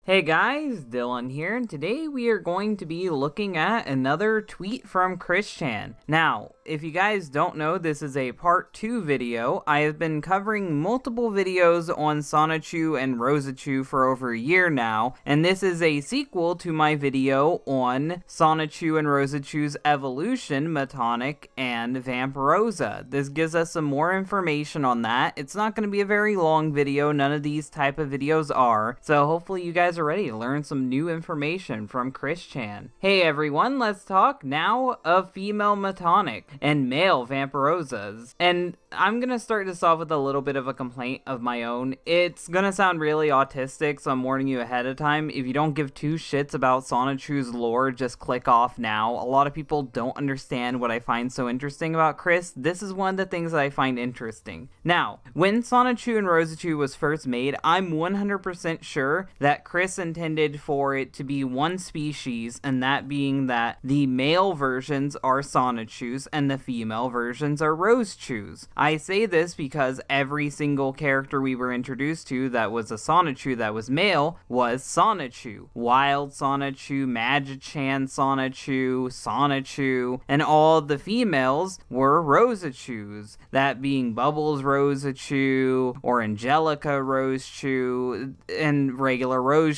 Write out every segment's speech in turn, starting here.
Hey guys, Dylan here, and today we are going to be looking at another tweet from Christian. Now, if you guys don't know, this is a part 2 video. I have been covering multiple videos on Sonichu and Rosachu for over a year now, and this is a sequel to my video on Sonichu and Rosachu's evolution, Metonic and Vamprosa. This gives us some more information on that. It's not going to be a very long video, none of these type of videos are, so hopefully you guys are ready to learn some new information from Christian. Hey everyone, let's talk now of female Metonic and male Vamprosas. And I'm gonna start this off with a little bit of a complaint of my own. It's gonna sound really autistic, so I'm warning you ahead of time. If you don't give two shits about Sonichu's lore, just click off now. A lot of people don't understand what I find so interesting about Chris. This is one of the things that I find interesting. Now, when Sonichu and Rosachu was first made, I'm 100% sure that Chris intended for it to be one species, and that being that the male versions are Sonichus and the female versions are Rosechus. I say this because every single character we were introduced to that was a Sonichu that was male was Sonichu. Wild Sonichu, Magichan Sonichu, Sonichu, and all the females were Rosechus, that being Bubbles Rosachu, or Angelica Rosechu, and regular Rosechu.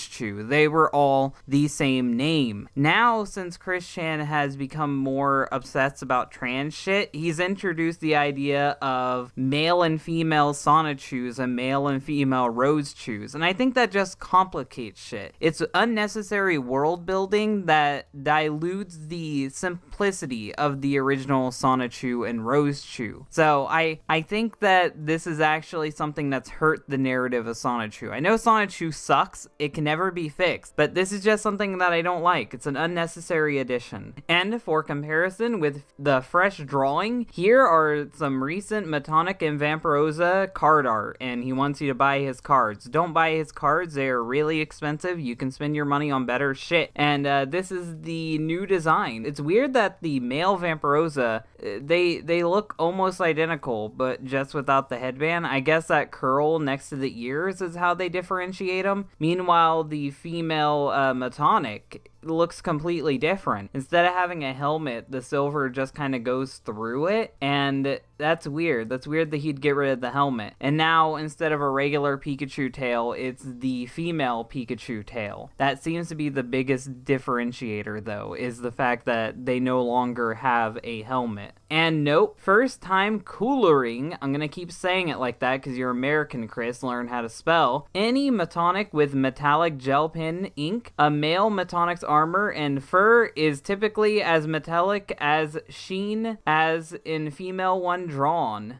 They were all the same name. Now, since Christian has become more obsessed about trans shit, he's introduced the idea of male and female Sonichus and male and female Rosechus, and I think that just complicates shit. It's unnecessary world building that dilutes the simplicity of the original Sonichu and Rosechu. So I think that this is actually something that's hurt the narrative of Sonichu. I know Sonichu sucks, it can never be fixed, but this is just something that I don't like. It's an unnecessary addition. And for comparison with the fresh drawing, here are some recent Metonic and Vamprosa card art, and he wants you to buy his cards. Don't buy his cards, they are really expensive. You can spend your money on better shit. And this is the new design. It's weird that the male Vamprosa, they look almost identical, but just without the headband. I guess that curl next to the ears is how they differentiate them. Meanwhile, the female Metonic looks completely different. Instead of having a helmet, the silver just kind of goes through it, and that's weird. That's weird that he'd get rid of the helmet. And now, instead of a regular Pikachu tail, it's the female Pikachu tail. That seems to be the biggest differentiator, though, is the fact that they no longer have a helmet. And nope, first time coolering, I'm gonna keep saying it like that because you're American, Chris, learn how to spell. Any Metonic with metallic gel pen ink, a male Metonic's armor and fur is typically as metallic as sheen as in female one drawn.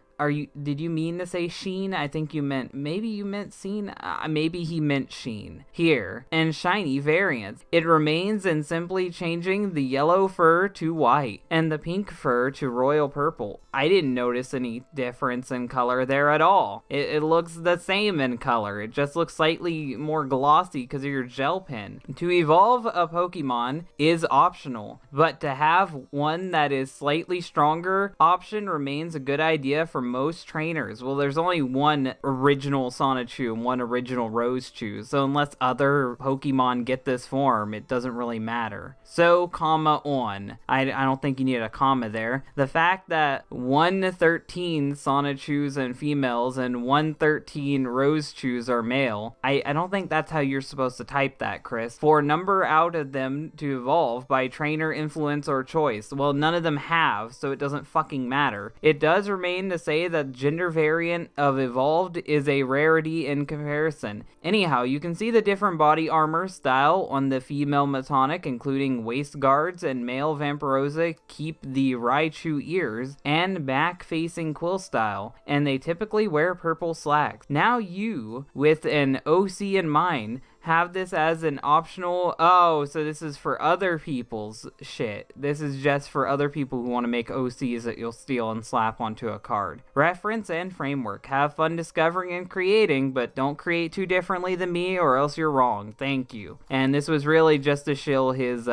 Did you mean to say sheen? I think you meant, maybe you meant sheen? Maybe he meant sheen. Here, and shiny variants. It remains in simply changing the yellow fur to white, and the pink fur to royal purple. I didn't notice any difference in color there at all. It looks the same in color. It just looks slightly more glossy because of your gel pen. To evolve a Pokemon is optional, but to have one that is slightly stronger option remains a good idea for most trainers. Well, there's only one original Sonichu and one original Rosechu, so unless other Pokemon get this form, it doesn't really matter. So, comma on. I don't think you need a comma there. The fact that 113 Sonichus and females and 113 Rosechus are male, I don't think that's how you're supposed to type that, Chris. For a number out of them to evolve by trainer influence or choice. Well, none of them have, so it doesn't fucking matter. It does remain to say that gender variant of evolved is a rarity in comparison. Anyhow, you can see the different body armor style on the female Metonic, including waist guards, and male Vamprosa keep the Raichu ears and back-facing quill style, and they typically wear purple slacks. Now you, with an OC in mind, have this as an optional. Oh, so this is for other people's shit. This is just for other people who want to make OCs that you'll steal and slap onto a card. Reference and framework. Have fun discovering and creating, but don't create too differently than me or else you're wrong. Thank you. And this was really just to shill his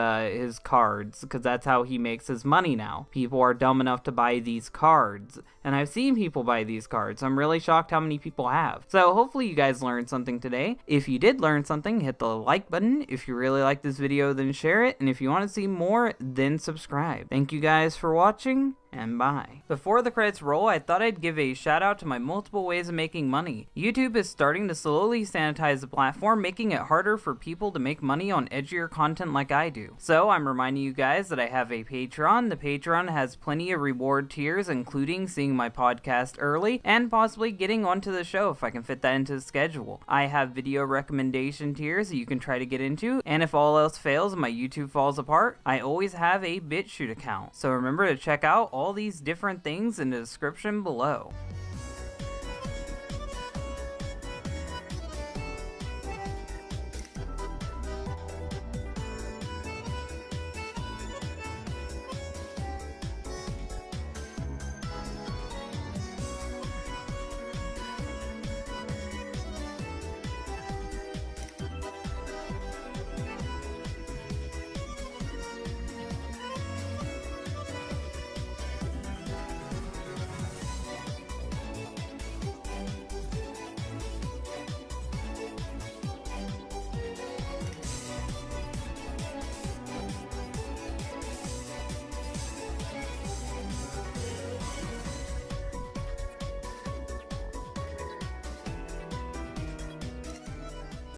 cards, because that's how he makes his money now. People are dumb enough to buy these cards, and I've seen people buy these cards. I'm really shocked how many people have. So hopefully you guys learned something today. If you did learn something, something, hit the like button. If you really like this video, then share it. And if you want to see more, then subscribe. Thank you guys for watching, and bye. Before the credits roll, I thought I'd give a shout out to my multiple ways of making money. YouTube is starting to slowly sanitize the platform, making it harder for people to make money on edgier content like I do. So I'm reminding you guys that I have a Patreon. The Patreon has plenty of reward tiers, including seeing my podcast early and possibly getting onto the show if I can fit that into the schedule. I have video recommendation tiers that you can try to get into, and if all else fails and my YouTube falls apart, I always have a BitChute account. So remember to check out all these different things in the description below.